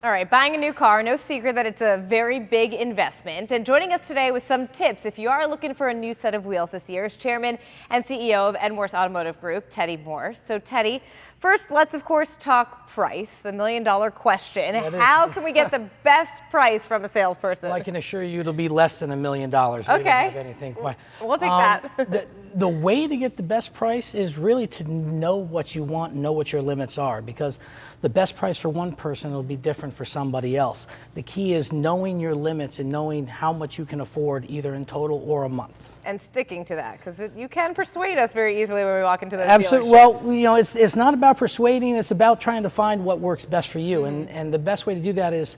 All right, buying a new car, no secret that it's a very big investment. And joining us today with some tips if you are looking for a new set of wheels this year is Chairman and CEO of Morse Automotive Group, Teddy Morse. So Teddy, first let's of course talk price, the $1,000,000 question. How can we get the best price from a salesperson? Well, I can assure you it'll be less than $1,000,000. Okay. We don't have anything quite. We'll take that. The way to get the best price is really to know what you want and know what your limits are, because the best price for one person will be different for somebody else. The key is knowing your limits and knowing how much you can afford either in total or a month. And sticking to that, because you can persuade us very easily when we walk into those Absolutely. dealerships. Well, it's not about persuading, it's about trying to find what works best for you. And the best way to do that is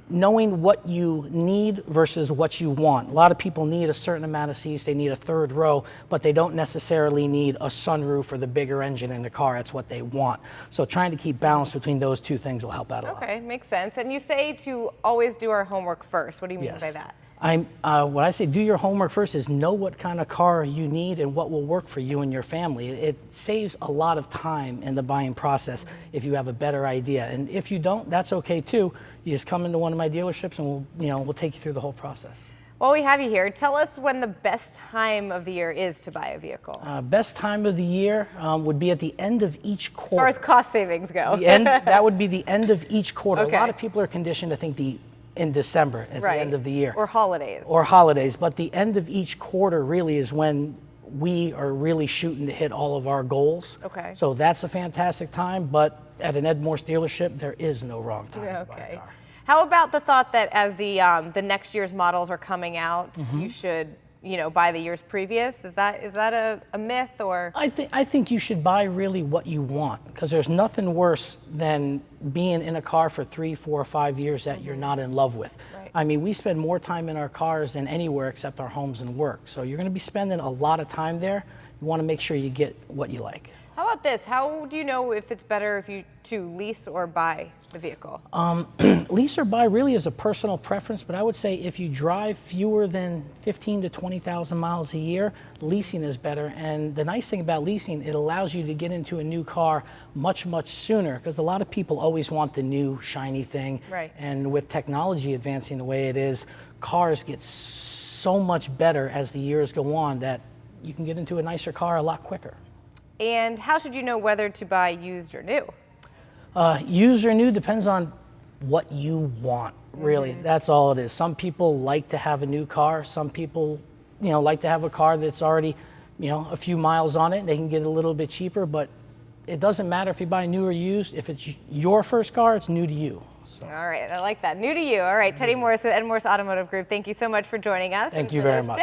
knowing what you need versus what you want. A lot of people need a certain amount of seats, they need a third row, but they don't necessarily need a sunroof or the bigger engine in the car. That's what they want. So trying to keep balance between those two things will help out a lot. Okay, makes sense. And you say to always do our homework first. What do you mean by that? When I say do your homework first is know what kind of car you need and what will work for you and your family. It saves a lot of time in the buying process if you have a better idea. And if you don't, that's okay too. You just come into one of my dealerships and we'll take you through the whole process. While we have you here, tell us when the best time of the year is to buy a vehicle. Best time of the year would be at the end of each quarter. As far as cost savings go. That would be the end of each quarter. Okay. A lot of people are conditioned to think in December at the end of the year. Or holidays. Or holidays, but the end of each quarter really is when we are really shooting to hit all of our goals. Okay. So that's a fantastic time, but at an Morse dealership, there is no wrong time to buy a car. How about the thought that as the next year's models are coming out, you should buy the years previous? Is that a myth, or? I think you should buy really what you want, because there's nothing worse than being in a car for 3, 4, or 5 years that you're not in love with. Right. I mean, we spend more time in our cars than anywhere except our homes and work. So you're going to be spending a lot of time there. You want to make sure you get what you like. How about this? How do you know if it's better to lease or buy the vehicle? Lease or buy really is a personal preference, but I would say if you drive fewer than 15 to 20,000 miles a year, leasing is better. And the nice thing about leasing, it allows you to get into a new car much, much sooner, because a lot of people always want the new shiny thing. Right. And with technology advancing the way it is, cars get so much better as the years go on that you can get into a nicer car a lot quicker. And how should you know whether to buy used or new? Used or new depends on what you want, really. That's all it is. Some people like to have a new car. Some people, like to have a car that's already, a few miles on it. They can get it a little bit cheaper, but it doesn't matter if you buy new or used. If it's your first car, it's new to you. So. All right, I like that. New to you. All right, Teddy Morse with Morse Automotive Group. Thank you so much for joining us. Thank you very much.